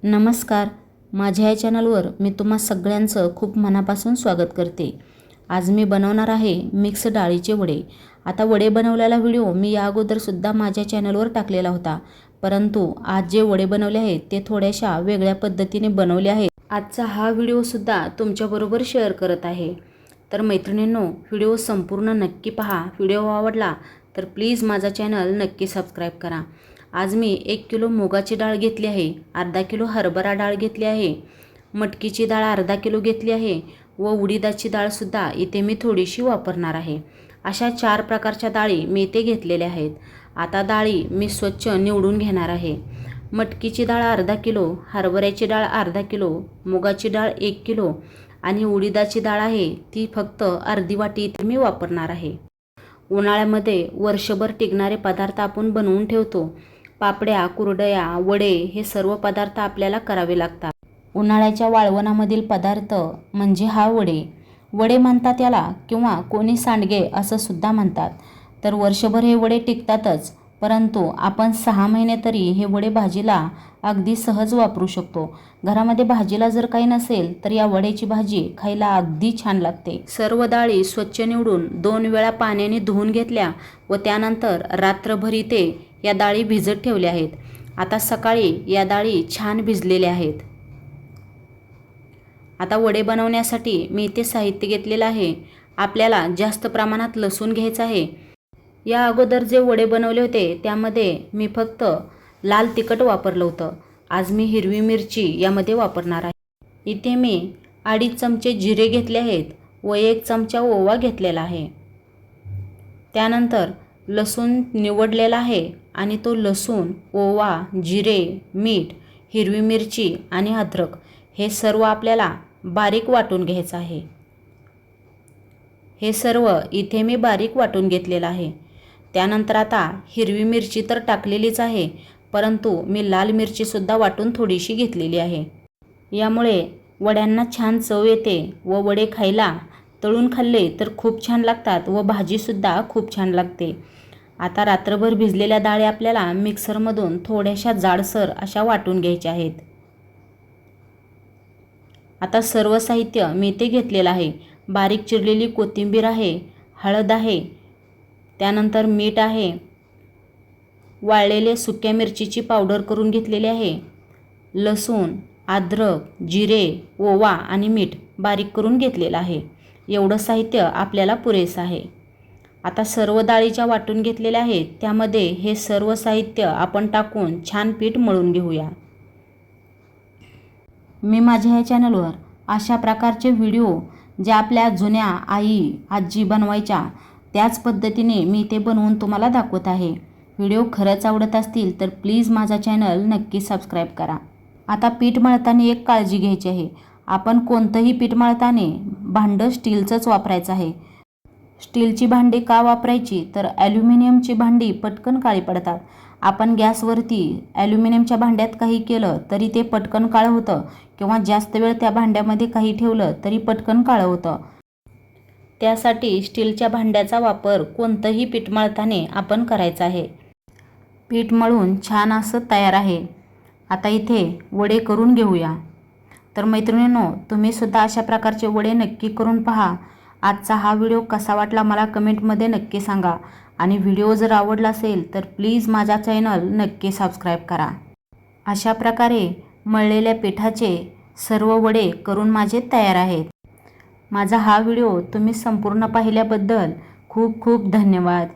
नमस्कार. माझ्या या चॅनलवर मी तुम्हा सगळ्यांचं खूप मनापासून स्वागत करते. आज मी बनवणार आहे मिक्स डाळीचे वडे. आता वडे बनवलेला व्हिडिओ मी या अगोदरसुद्धा माझ्या चॅनलवर टाकलेला होता, परंतु आज जे वडे बनवले आहेत ते थोड्याशा वेगळ्या पद्धतीने बनवले आहेत. आजचा हा व्हिडिओसुद्धा तुमच्याबरोबर शेअर करत आहे. तर मैत्रिणींनो, व्हिडिओ संपूर्ण नक्की पहा. व्हिडिओ आवडला तर प्लीज माझा चॅनल नक्की सबस्क्राईब करा. आज मी 1 किलो मुगाची डाळ घेतली आहे, अर्धा किलो हरभरा डाळ घेतली आहे, मटकीची डाळ अर्धा किलो घेतली आहे व उडीदाची डाळसुद्धा इथे मी थोडीशी वापरणार आहे. अशा 4 प्रकारच्या डाळी मी इथे घेतलेल्या आहेत. आता डाळी मी स्वच्छ निवडून घेणार आहे. मटकीची डाळ अर्धा किलो, हरभऱ्याची डाळ अर्धा किलो, मुगाची डाळ 1 किलो आणि उडीदाची डाळ आहे ती फक्त अर्धी वाटी इथे मी वापरणार आहे. उन्हाळ्यामध्ये वर्षभर टिकणारे पदार्थ आपण बनवून ठेवतो. पापड्या, कुरडया, वडे हे सर्व पदार्थ आपल्याला करावे लागतात. उन्हाळ्याच्या वाळवणामधील पदार्थ म्हणजे हा वडे. वडे म्हणतात याला किंवा कोणी सांडगे असं सुद्धा म्हणतात. तर वर्षभर हे वडे टिकतातच, परंतु आपण 6 महिने तरी हे वडे भाजीला अगदी सहज वापरू शकतो. घरामध्ये भाजीला जर काही नसेल तर या वड्याची भाजी खायला अगदी छान लागते. सर्व डाळी स्वच्छ निवडून 2 वेळा पाण्याने धुवून घेतल्या व त्यानंतर रात्रभर इथे या डाळी भिजत ठेवल्या आहेत. आता सकाळी या डाळी छान भिजलेल्या आहेत. आता वडे बनवण्यासाठी मी इथे साहित्य घेतलेलं आहे. आपल्याला जास्त प्रमाणात लसूण घ्यायचं आहे. या अगोदर जे वडे बनवले होते त्यामध्ये मी फक्त लाल तिखट वापरलं होतं. आज मी हिरवी मिरची यामध्ये वापरणार आहे. इथे मी 2.5 चमचे जिरे घेतले आहेत व 1 चमचा ओवा घेतलेला आहे. त्यानंतर लसूण निवडलेला आहे आणि तो लसूण, ओवा, जिरे, मीठ, हिरवी मिरची आणि अद्रक हे सर्व आपल्याला बारीक वाटून घ्यायचं आहे. हे सर्व इथे मी बारीक वाटून घेतलेलं आहे. त्यानंतर आता हिरवी मिरची तर टाकलेलीच आहे, परंतु मी लाल मिरचीसुद्धा वाटून थोडीशी घेतलेली आहे. यामुळे वड्यांना छान चव येते व वडे खायला तळून खाल्ले तर खूप छान लागतात व भाजीसुद्धा खूप छान लागते. आता रात्रभर भिजलेल्या डाळी आपल्याला मिक्सरमधून थोड्याशा जाडसर अशा वाटून घ्यायच्या आहेत. आता सर्व साहित्य मी इथे घेतलेलं आहे. बारीक चिरलेली कोथिंबीर आहे, हळद आहे, त्यानंतर मीठ आहे, वाळलेले सुक्या मिरचीची पावडर करून घेतलेली आहे, लसूण, अद्रक, जिरे, ओवा आणि मीठ बारीक करून घेतलेलं आहे. एवढं साहित्य आपल्याला पुरेसं आहे. आता सर्व डाळीच्या वाटून घेतलेल्या आहेत त्यामध्ये हे सर्व साहित्य आपण टाकून छान पीठ मळून घेऊया. मी माझ्या ह्या चॅनलवर अशा प्रकारचे व्हिडिओ जे आपल्या जुन्या आई आजी बनवायच्या त्याच पद्धतीने मी ते बनवून तुम्हाला दाखवत आहे. व्हिडिओ खरंच आवडत असतील तर प्लीज माझा चॅनल नक्की सबस्क्राईब करा. आता पीठ मळताना एक काळजी घ्यायची आहे. आपण कोणतंही पीठ मळताना भांडं स्टीलचंच वापरायचं आहे. स्टीलची भांडी का वापरायची तर ॲल्युमिनियमची भांडी पटकन काळी पडतात. आपण गॅसवरती ॲल्युमिनियमच्या भांड्यात काही केलं तरी ते पटकन काळं होतं किंवा जास्त वेळ त्या भांड्यामध्ये काही ठेवलं तरी पटकन काळं होतं. त्यासाठी स्टीलच्या भांड्याचा वापर कोणतंही पीठ मळताना आपण करायचा आहे. पीठ मळून छान असं तयार आहे. आता इथे वडे करून घेऊया. तर मैत्रिणींनो, तुम्हीसुद्धा अशा प्रकारचे वडे नक्की करून पहा. आजचा हा व्हिडिओ कसा वाटला मला कमेंटमध्ये नक्की सांगा आणि व्हिडिओ जर आवडला असेल तर प्लीज माझा चॅनल नक्की सबस्क्राईब करा. अशा प्रकारे मळलेल्या पिठाचे सर्व वडे करून माझे तयार आहेत. माझा हा व्हिडिओ तुम्ही संपूर्ण पाहिल्याबद्दल खूप खूप धन्यवाद.